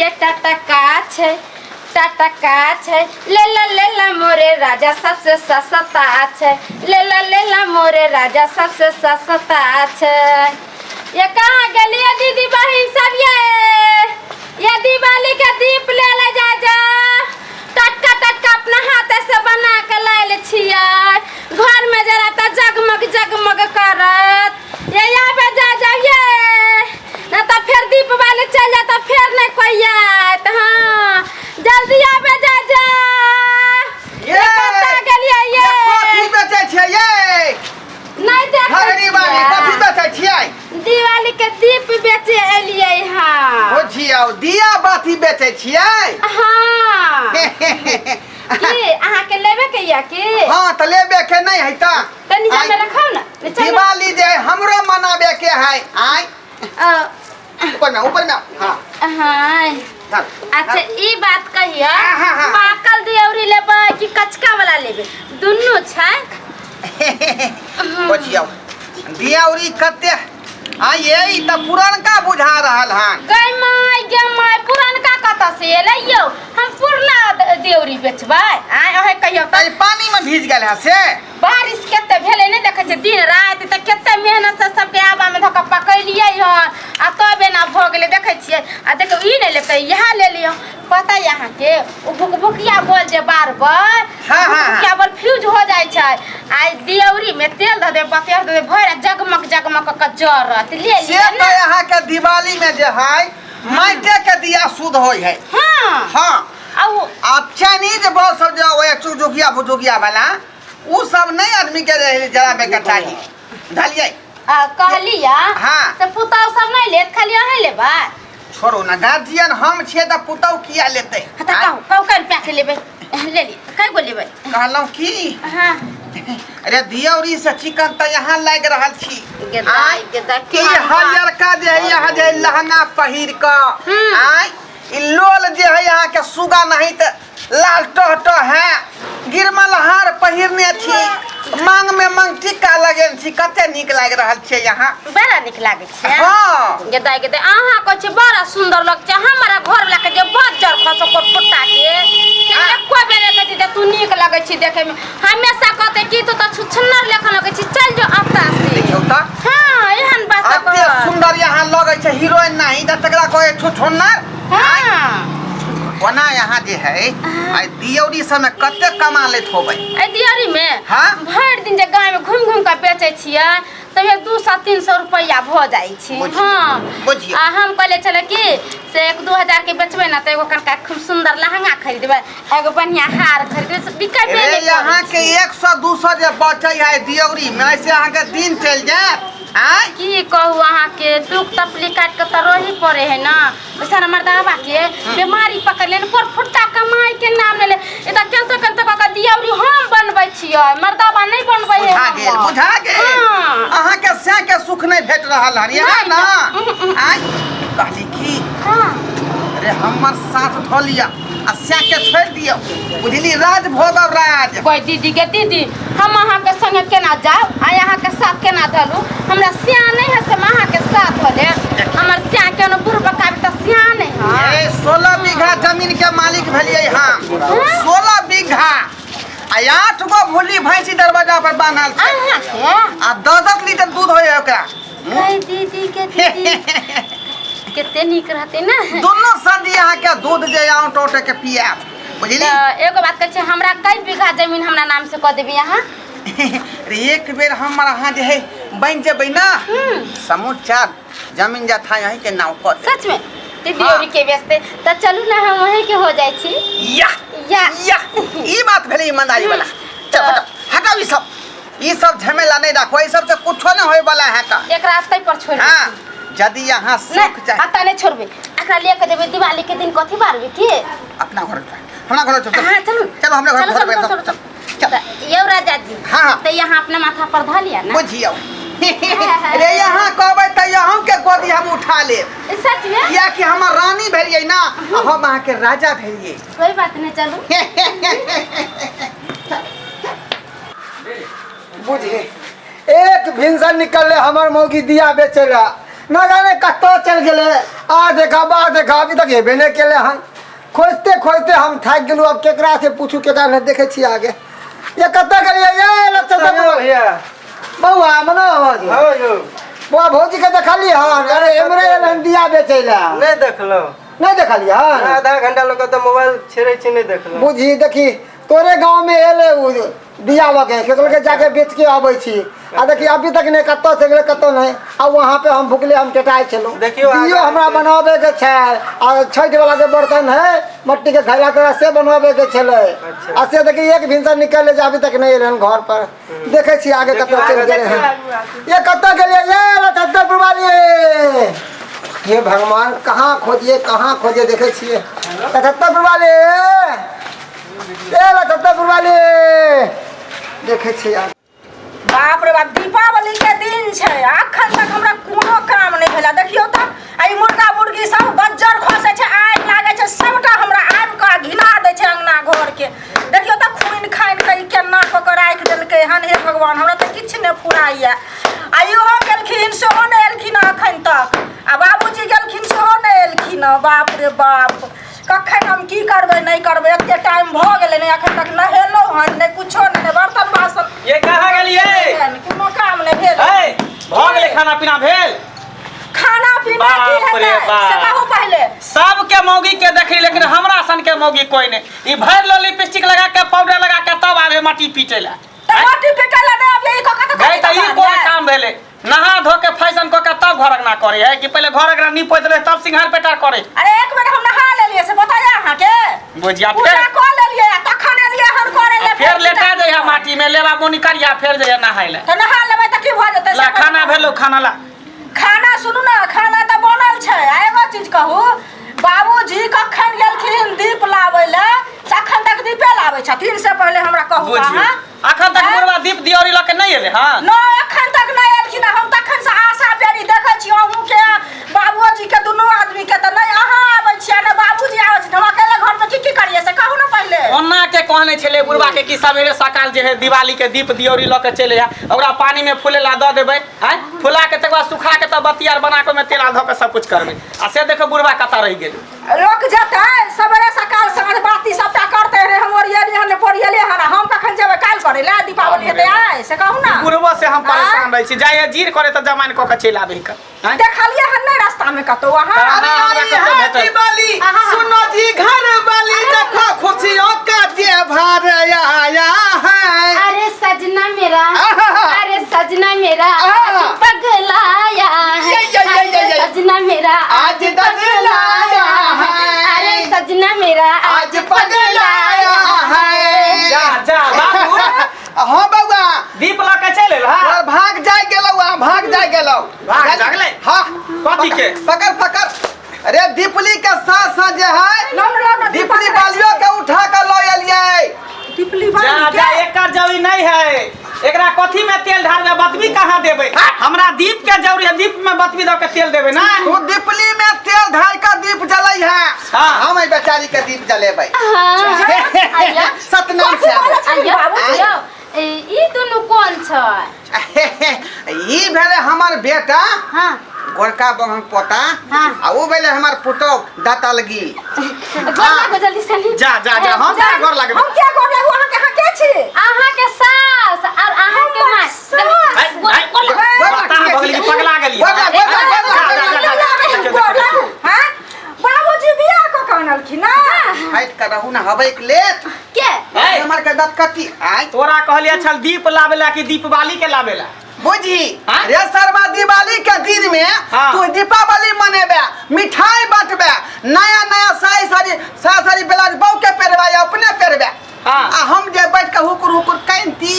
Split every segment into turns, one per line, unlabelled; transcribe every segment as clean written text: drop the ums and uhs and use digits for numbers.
के टटका छे लेला मोरे राजा सबसे सस्ता छे लेला मोरे राजा सबसे सस्ता छे। ये कहाँ गलिए दीदी बहन सब ये दिवाली के दीप ले ले जा टटका अपना हाथ से बना के लायल छिया घर में जरा तो जगमग करत ये यहाँ पे जा ये ना तो फिर दीप वाले चल जाता फिर नहीं कोई आत। हाँ जल्दी आवे जा
ये
गलिए ये
कथी बेचै छै ये
नहीं देख
हरी वाली कथी बेचै छियै
दिवाली के दीप बेचे एलिए। हाँ
ओ छियौ दिया बाती बेचै छियै।
हाँ की अहाँ के लेबे के या की
हां त लेबे के नहीं है त
तनी हमें रखाओ ना
दिवाली जे हमरो मनाबे के है आय ऊपर में हां
हाँ अच्छा ई बात कहियो पाकल दियौरी लेबे कि कचका वाला लेबे दुन्नु छै
ओ छियौ दियौरी कते ये त पुरनका बुझा रहल हन
गै माय पुरनका कत से एलैयो हम पुरना देउरी बेचबै आय ओहे कहियो
त पानी में भीज गेल है से
बारिश केते भेले नहीं देखे छै दिन रात त केते मेहनत से सबके आबा में धक पकैलियै हन आ तबे ना भ गेले देखे छियै आ देखो ई नहीं लेते यहा ले लियो पता यहाँ के भुकभुकिया बोल जे बार-बार भुकभुकिया बोल फ्यूज हो जाय छै आ दियौरी में तेल द दे बतिया दे भर जगमग के जरत ले लियो
से यहाँ के दिवाली में जे है माटे के दिया शुद्ध होय है। हां अब चाइनीज बॉल सब जो है चुजुकिया भुजुकिया वाला उ सब नहीं आदमी के जराबे के चाहिए धलिए
कहलिया
हां
से पुताव सब नहीं लेत खाली अहे लेबा
छोड़ो ना गार्जियन हम छे त पुताव किया लेते
त कहू कर पैसे लेबे ले ली काय गो लेबे
कहलौ की
हां
अरे दियौरी से चिकन त यहाँ लाग रहल छी
गेदा
की हरियरका जे है यहाँ जे लहंगा पहिर क आय इ लोल जे है यहाँ के सुगा नहीं त लाल टह है गिरमल हार पहिरने छी मांग में मांग टिका लगेल छी कते निक लाग रहल छे यहाँ
बड़ा निक लागे छे।
हां
गेदा आहा को छे बड़ा सुंदर लग छे हमरा घर वाला के जे बजर खसो कोटपुटा के एको बेरे के जे तू निक लागे छी देखे में हमेशा कहते की तू त छुछन्नर लेखन लगे छी चल जो अपना से
देखियो त
हां एहन बात
अते सुंदर यहाँ लगे छे हीरोइन नहीं त तकरा कहे छुछन्नर।
हां
ओना यहाँ जे है आई दियौरी समय कते कमा लेत होबै
ए दियौरी में
हां
भर दिन जे गांव में घूम के बेचे छियै तबे 200-300 रुपया भ जाई छी। हां
बुझियो
आ हम कहले चले की से 1-2 हजार के बेचबे ना त एगो कनका खूब सुंदर लहंगा खरीदबे एगो बढ़िया हार खरीदबे बिकाबे
नहीं यहाँ के 100-200 जे बचै है दियौरी में ऐसे यहाँ के दिन चल जाए आय
की कहू अहाँ के दुख तकलीफ काट के त रही पड़े है ना बेचारा मर्दावा के बीमारी पकड़ ले पर फुट्टा कमाई के नाम ले ए त केलतो का दियौरी हम बनबै छियै मर्दावा नहीं बनबै है
बुझा गेल अहाँ के से के सुख नहीं भेट रहल हन यहाँ ना आय कहली की
हां
अरे हमर साथ धो लिया आ से के छोड़ दियो बुझली राज भोगव राज
कोई दीदी के दीदी हम अहाँ के संगे केना जाओ आ अहाँ के साथ केना धलू हमरा सिया नहीं है से अहाँ के साथ होले हमर सिया के न बुढ़ बकाबी त सिया नहीं है।
ए 16 बीघा जमीन के मालिक भेलिए हम 16 बीघा आ 8 गो भूली भैंसी दरवाजा पर बांधल छै
अहाँ के
आ 10 लीटर दूध होय ओकरा
कोई दीदी के दीदी कितने निक रहते ना
दोनों संदी यहाँ के दूध जे आउट आउट के पिया बुझली
एगो बात कह छै हमरा कई बीघा जमीन हमरा नाम से क देबी यहाँ
रे एक बेर हमर अहाँ जे है बन जेबै ना समूचा जमीन जा था यहीं के नाम क दे
सच में दियौरी के बेचते त चलू ना हम वहीं के हो जाय छी
या
या
ई बात भेलै ईमानदारी वाला चल हटाओ ई सब झमेला नहीं रखो ई सब से कुछो नहीं होय वाला है का
एक रास्ते पर छोड़
हां यदि यहाँ सुख चाहे
आता नहीं छोड़बे एकरा लिए के देबे दिवाली के दिन कथि बारबे के
अपना घर हमरा घर चल
हां चलो
चलो हमरे घर चल
ये राजा जी
हां
तो यहाँ अपने माथा पर ध लिया ना
बुझियो रे यहाँ कहबै त यहाँ के गोदी हम उठा ले
सच में
या कि हमर रानी भेलिए ना हम अहाँ के राजा भेलिए
कोई बात नहीं चलो
बुझे एक भिनसर निकल ले हमार मौगी दिया बेचेला न जाने कतो चल गेले आ देखा बा देखा अभी तक हेबे नहीं केले हन खोजते खोजते हम थक गेलू अब केकरा से पूछू केकरा नहीं देखे छी आगे ये कतो गेलिए ये लच्छा
भैया
बउआ मनो आवाज
हो यो
बुआ भौजी के देखली हन अरे एमरे नंदिया बेचैला
नहीं देखलो
नहीं देखली हन
आधा घंटा लोग तो मोबाइल छेड़े छी नहीं देखलो
बुझी देखी तोरे गांव में एले उ दिया लगे केकरो के जाके बेच के आबै छी आ देखी अभी तक नहीं कतो से गेले कतो नहीं आ वहां पे हम भुखले हम टटाई चलो
देखियो
दियो हमरा बनावे के छै आ छठ वाला के बर्तन है मट्टी के घड़ा तरह से बनवावे के छले
अच्छा।
आ से देखी एक भिनसर निकल जे अभी तक नहीं एले घर पर देखे छी आगे कतो चल गेले हैं ये कतो गेलिए ये छत्तरपुर वाली हे भगवान कहाँ खोजिए देखे छिए छत्तरपुर वाली छत्तरपुर वाली देखे छिए यार
बाप रे बाप दीपावली के दिन छै अखन तक हमरा कोनो काम नहीं भेला देखियो त आई मुर्गा मुर्गी सब बज्जर खसे छै आग लागे छै सबटा हमरा आब का घिना दे छै अंगना घर के देखियो त खून खाइन के केना ठोकर राख देलकै हन हे भगवान हमरा त किछ नहीं फुराइया आइयो गेलखिन सेहो नहीं एलखिन अखन तक आ बाबूजी गेलखिन सेहो नहीं एलखिन बाप रे बाप कखन हम की करबै नहीं करबै एते टाइम भ गेलै नहीं अखन तक नहेलो हन नहीं कुछो नहीं बर्तन बासन
ये कहाँ गेलिए
कोनो काम नहीं भेल
ए भ गेलै खाना पीना भेल
खाना पीना की
बाप रे
हेतै
बाप।
से कहू पहले
सबके मौगी के देखी लेकिन हमरा सन के मौगी कोई नहीं ई भर लो लिपस्टिक लगा के पाउडर लगा के तब आवे माटी पीटे ला
टमाटी पिटल नहीं अब यही कका तो
गई त ई कोन काम भेले नहा धो के फैशन क के तब घर अंगना करे है कि पहले घर अंगना नी पोत ले तब सिंगार पेटा करे
अरे एक बेर हम नहा लेलिए से बताया अहाँ के
बुझिया
पूजा
फिर
कर लेलिए तखन एलिए हन करे ले
फिर लेटा जइहा माटी में लेवा मोनी करिया फिर जइहा नहाय ले
तो नहा लेबै त की भ जेतै
ला खाना भेलो खाना ला
खाना सुनू ना खाना तो बनल छै आ एगो चीज कहू बाबूजी कखन गेलखिन दीप लाबै ले अखन तक दीपे लाबै छथिन से पहले हमरा कहू
बुझियो
अहाँ
अखन तक मुरवा दीप दियोरी ल के नहीं एले हां
नहीं अखन तक नहीं एलखिन हम तखन से आशा बेरी देखै छी अहूँ के बाबूजी के दुनू आदमी के त नहीं अहाँ आबै छियै ने बाबूजी आबै छै हम अकेले घर में की करिए से कहू ना पहले
ओन्ना के कहने छले बुढ़वा के कि सवेरे सकाल जे है दिवाली के दीप दियोरी ल के चले जा ओकरा पानी में फुलेला द देबै हैं फुला के तक बाद सुखा के तब बतियार बना के में तेल ध के सब कुछ करबै आ से देखो बुढ़वा कता रह गेल
लोक जतै सवेरे सकाल साँझ बाती सबटा करते रहे हम ओरियली हन पोरियले हन हम कखन जेबै काल करे ला दीपावली हेतै आइ से कहू ना
बुढ़वा से हम परेशान रह छी जाय जीर करे त जमान क के चल आबै का हैं
देखलिए हन नहीं रास्ता में कतौ अहाँ
अरे हमरा कतौ भेटल
दिवाली सुनो जी घर वाली देखो खुशियों का त्योहार आया है
अरे सजना मेरा अरे सजना मेरा आज पगलाया है अरे सजना मेरा
आज बदलाया है
अरे सजना मेरा
आज पगलाया है
जा जा बाबू
हाँ बउआ
दीप ल के चल एल हां
और भाग जाए गेलौ भाग जाए गेलौ
भाग जागले
हाँ
कथी के
पकड़ पकड़ अरे दीपली के साथ साथ जे है दीपली बालियों के उठा कर लो एलिए
दीपली
जा जा एकर जरूरी नहीं है एकरा कथी में तेल ढारबे बतबी कहाँ देबे हमरा दीप के जरूरी है दीप में बतबी द के तेल देबे ना
तू दीपली में तेल ढार कर दीप जलाई है
हाँ।
हम ई बेचारी के दीप जलेबै
आया
सतनाम से
आया ई दुनु कौन छै
ई भेले हमर बेटा
हां
गोरका बहन पोता
हाँ।
आ वो भेले हमर पुतौ दातलगी
गोला को जल्दी से
जा जा जा हम जा घर लागबे
हम क्या कर लागू अहाँ के अहाँ के छी
अहाँ के सास और अहाँ के मां
बता भगली की पगला गेली
बोला, बोला, बोला।
हां बाबूजी बियाह क कानलखिन ना
फाइट कर रहू ना हबै के लेत
के
ए,
हमर के दत कथी आइ
तोरा कहलिए छल दीप लावेला कि दीपावली के लावेला
बुझी
हाँ?
रे शर्मा दिवाली के दिन में
हाँ।
तू दीपावली मनेबे मिठाई बांटबे नया नया साड़ी ब्लाउज बहू के पहरबे या अपने पहरबे
हाँ।
आ हम जे बैठ के हुकुर हुकुर कैंती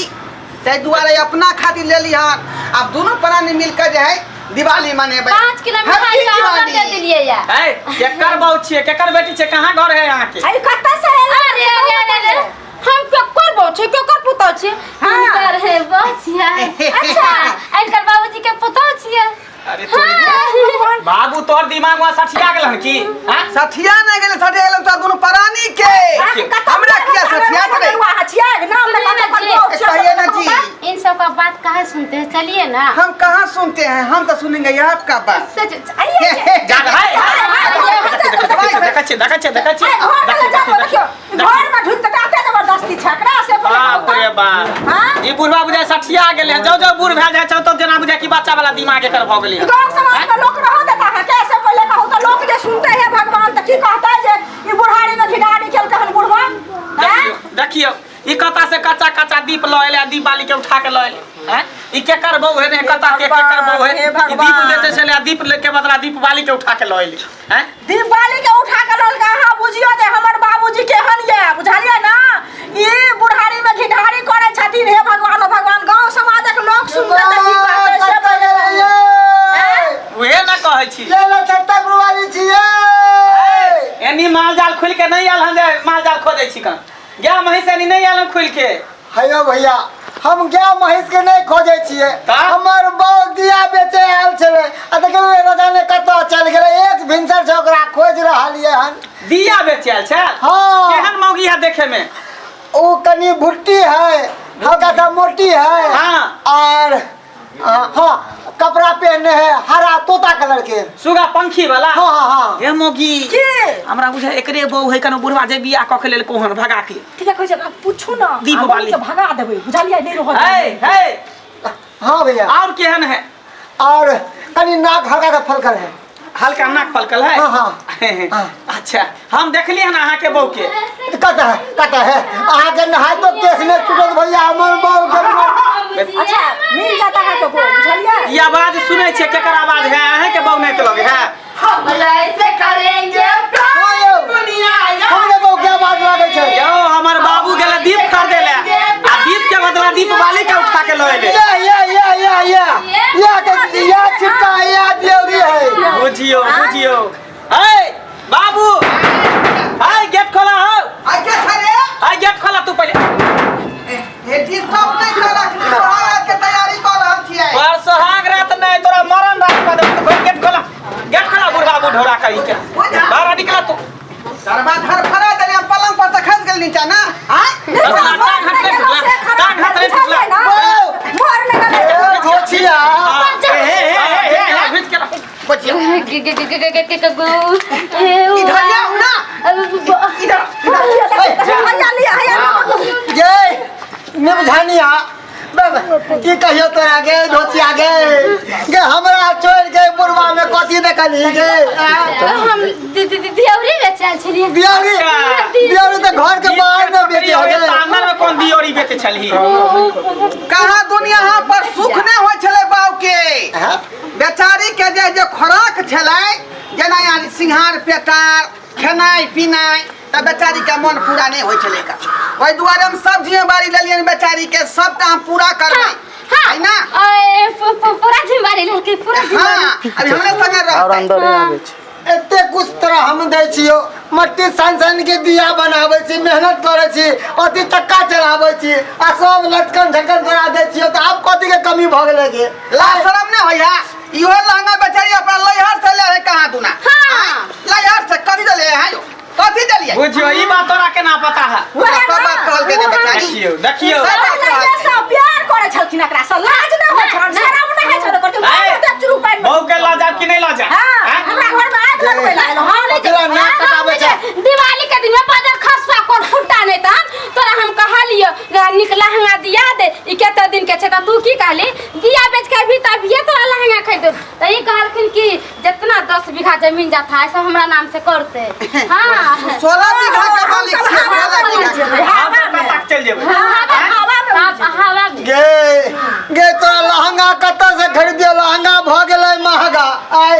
ताहि दुआरे अपना खातिर ले लिहन अब दोनों प्राणी मिलकर जे है दिवाली मनेबे
5 किलो मिठाई का ऑर्डर दे दिलिए या
ए केकर बहु छिए केकर बेटी छे कहां घर है यहाँ के
आई कत्ता से
अरे अरे हम केकर बहु छै केकर पुतौ छै हम कर है बचिया अच्छा इनकर बाबूजी के पुतौ छियै
अरे तोरी बाबू बाबू तोहर दिमाग में सठिया गेलन की हां
सठिया नहीं गेले सठिया गेले तो दोनों प्राणी के हमरा किया सठिया करे
हथिया नाम लगा के
कहिए ना जी
इन सब का बात काहे सुनते हैं? चलिए ना।
हम कहाँ सुनते हैं, हम तो सुनेंगे ये आपका बात।
जा भाई देखा छे
घर में ढुक तकाते जबरदस्ती छकरा से
बाप रे बाप ई बुढ़वा बुझा सठिया गेले जो बूढ़ भए जाय छ तो जना बुझा की बच्चा वाला दिमाग एकर भ गेलै।
गांव समाज में लोग रह देता है कैसे पहले कहू तो लोग जे सुनते हैं भगवान तो की कहता है जे ई बुढ़ारी में घिडारी खेल कहन बुढ़वा
देखियो ई कता से कच्चा कच्चा दीप ल एले दीपावली के उठा के ल एले हैं ई के कर बहु है ने कता के कर बहु है ई दीप देते चले दीप लेके बदला दीपावली के उठा के ल एले हैं
दीपावली के उठा के ल के हां बुझियो जे हमर बाबूजी केहन ये बुझालिए ना ई बुढ़ारी में घिडारी करे छथिन हे भगवान भगवान गांव समाजक लोग सुनते त की कहते से
उहे ना कहै छी
ले ले छत्ता गुरुवारी छिए
एनी माल जाल खुल के नहीं आल हम जे माल जाल खोदै छी कन गया महिष एनी नहीं आल खुल के
हेयो भैया हम क्या महिष के नहीं खोजे छिए हमर बहुत दिया बेचे आयल छले आ देखियो राजा ने कतो चल गेले एक भिनसर से ओकरा खोज रहलिए हन
दिया बेचे आयल छ
हां
केहन मौगी है देखे में
ओ कनी भुट्टी है हल्का सा मोटी है
हां
और हां कपड़ा पहने है हरा तोता कलर के
सुगा पंखी वाला
हां हां हां
ए मोगी
के
हमरा बुझा एकरे बहु है कनो बुढ़वा जे बियाह क के लेल कोहन भगा के
ठीक है कोई जगह पूछू ना
दीपावली
के भगा देबे बुझालिए नहीं रहो
हे
हां भैया
और केहन है
और कनी नाक हल्का सा फलकल है
हल्का नाक पलकल है
हां
अच्छा हम देखलिए हन अहाँ के बहु के
कता है अहाँ के नहाय तो केस में टूटल भैया हमर बहु के
अच्छा मिल जाता है तो बुझालिए
ये आवाज सुनै छे केकर आवाज है अहाँ के बहु नहीं के लगे है
हम ऐसे करेंगे
दुनिया हमरे बहु के आवाज लागे छै
यो हमर बाबू गेले दीप खरीदे ले आ दीप के बदला दीपावली के उठा के ल एले
या चिट्टा या देवरी है
बुझियो ए बाबू हाय गेट खोला हो
आ क्या करे
हाय गेट खोला तू पहले
ये डिस्टर्ब नहीं कर रखी सोहाग के तैयारी कर रहल छियै
पर सोहाग रात नहीं तोरा मरण रात का दे गेट खोला बुढ़वा बुढ़ोरा कही के बाहर निकला तू
सरबा घर फरा देले पलंग पर से खस गेल नीचा ना हां
मोर में गले
गोछिया
इधर जाओ ना इधर
ये निभझानिया की कहियो तोरा गे धोतिया गे हमरा छोड़ के बुढ़वा में कथी देखली गे
हम दियौरी बेचल छलिए
दियौरी तो घर के बाहर में बेचे हो गे
आंगन में कौन दियोरी बेचे छलही
कहाँ दुनिया पर सुख नहीं होय छले बाऊ के बेचारी के जे खोराक छले जेना यानी सिंहार पेटार खेनाई पिनाई त बेचारी के मन पूरा नहीं होय छले का ओइ दुआरे हम सब्जी बाड़ी लेलियन बेचारी के सब काम पूरा करबै है ना
पूरा जिम्मेदारी लेके पूरा
हां अभी हमरे संग रहतै
एते कुछ तरह हम दै छियो मट्टी सन के दिया बनाबै छी मेहनत करै छी अति चक्का चलाबै छी आ सब लटकन झटकन करा दै छियो त आब कथि के कमी भ गेलै गे
ला शरम नहीं होया इहो लहंगा बेचारी अपना लइहर से ले है कहां दुना हां लइहर से कथि ले है यो कथि दलिए
बुझियो ई बात तोरा केना पता है
सब बात कहल के ने बेचारी
देखियो
सब प्यार करे छलखिन एकरा से लाज न होय छ शरम न होय छ करते चुरू पाइन
बहु के लाजा कि नहीं लाजा
हां हमरा घर में आग लगबै लागल हां
ओकरा ना पकाबै छै
दिवाली के दिन में बाजार खसवा कोन फुटा नहीं तन तोरा हम कहलियो निकला लहंगा दिया दे ई केते दिन के छै त तू की कहली दिया बेच के भी तभिए तोरा लहंगा खरीद त ई कहलखिन कि जितना 10 बीघा जमीन जाता है सब हमरा नाम से करते हां
16 बीघा के मालिक से 16 बीघा
हम तक चल जेबै
हवा
गे तोरा लहंगा कतऽ से खरीदियो लहंगा भ गेलै महंगा आइ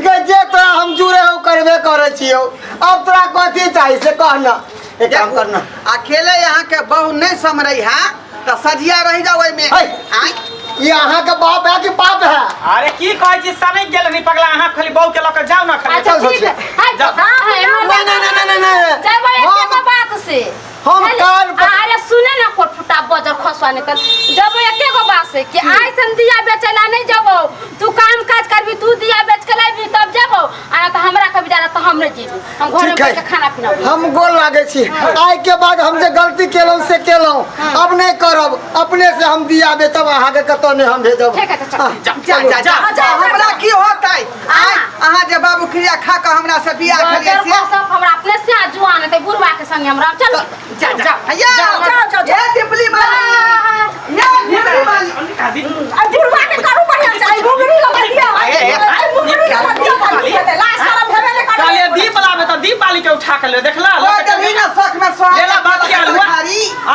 गे जे तोरा हम जुड़े हो करबे करे छियो अब तोरा कथी चाही से कहना एक काम करना
अकेले यहाँ के बहू नहीं समरई है तो सजिया रह जाओ में आई
ये अहाँ के बाप है कि पाप है
अरे की कहै छी सनक गेल नी पगला अहाँ खाली बहु के लक जाओ ना खाली
अच्छा ठीक है
नहीं
जब एक बात से
हम कान
अरे सुने ना कोट फुटा बजर खसवाने तन जब एके गो बात से कि आई सन दिया बेचला नहीं जबो तू काम काज करबी तू दिया बेच के लाबी तब जबो हम नहीं जीबू हम घर में
ठीक है।
बैठ के खाना पीना
हम गोल लागे छी आइ के बाद हम जे गलती केलहुँ से केलहुँ अब नहीं करब अपने से हम दिया बेतब अहाँके कतौ नहीं हम भेजब
ठीक है, तो चल।
हाँ,
जा
चलू।
जा जा
जा,
हमरा की होतै आय अहाँ जे बाबू क्रिया खा के हमरा से बियाह खेलिए से
सब हमरा अपने से जुआन है बुढ़वा के संगे हमरा चल
जा जा हैया
जाओ।
ये टिपली वाली ये टिपली वाली
जुड़वा के करू बढ़िया से आई घुंगरी लगा दिया आई घुंगरी लगा दिया लास्ट साल भेबे ले कर
कहलिए दीप लावे तो दीप वाली के उठा के ले देखला
ओ जमीन शौक में सोहा
लेला बात क्या हुआ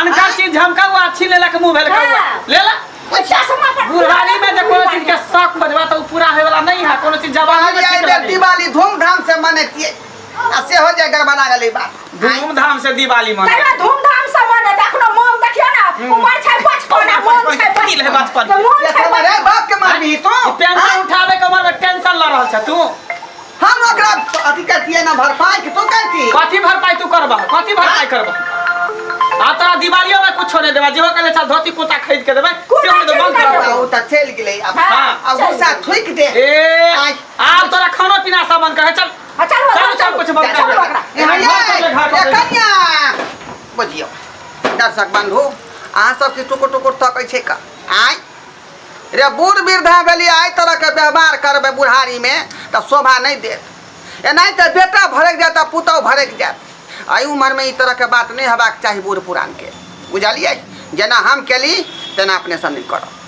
अनकर चीज झमका हुआ अच्छी लेला के मुंह भेल का हुआ लेला
चश्मा पर
बुढ़ारी में जब कोनो चीज के शौक बजवा तो पूरा होय वाला नहीं है कोनो चीज जवानी में ठीक लगे
दिवाली धूमधाम से मनैतिए आ से हो जाए गड़बड़ा गेलै बात
धूमधाम से दिवाली मने
तेरा धूमधाम से मने देखनो मोम देखियो ना उमर छै 55 मोम छै
की ले बात पर
मोम
ये
छै
सब रे बात के मारबी तो
पेंशन उठावे के उम्र में टेंशन ल रहल छ तू
हम ओकरा अथी करतिए ना भरपाई के तो कहती
कथी भरपाई तू करबा कथी भरपाई करबा आ तोरा दिवालियो में कुछो नहीं देबा जेहो कहले चल धोती कुर्ता खरीद के देबै से हम तो बंद कर देबा
ओ त चल गेलै अब
हाँ,
अब गुस्सा थुक दे
ए आप तोरा खाना पीना सब बंद कर चल चल कुछ बंद कर
कन्या बुझियो दर्शक बंधु अहाँ सब के टुकुर टुकुर तकै छै का आय रे बूढ़ वृद्धा भेली आय तरह के व्यवहार करबे बुढ़ारी में त शोभा नहीं देत एनाही त बेटा भड़क जात आ पुतौ भड़क जात आई उम्र में ई तरह के बात नहीं हेबाक चाही बूढ़ पुरान के बुझलिए जेना हम केली तेना अपने सब नहीं करब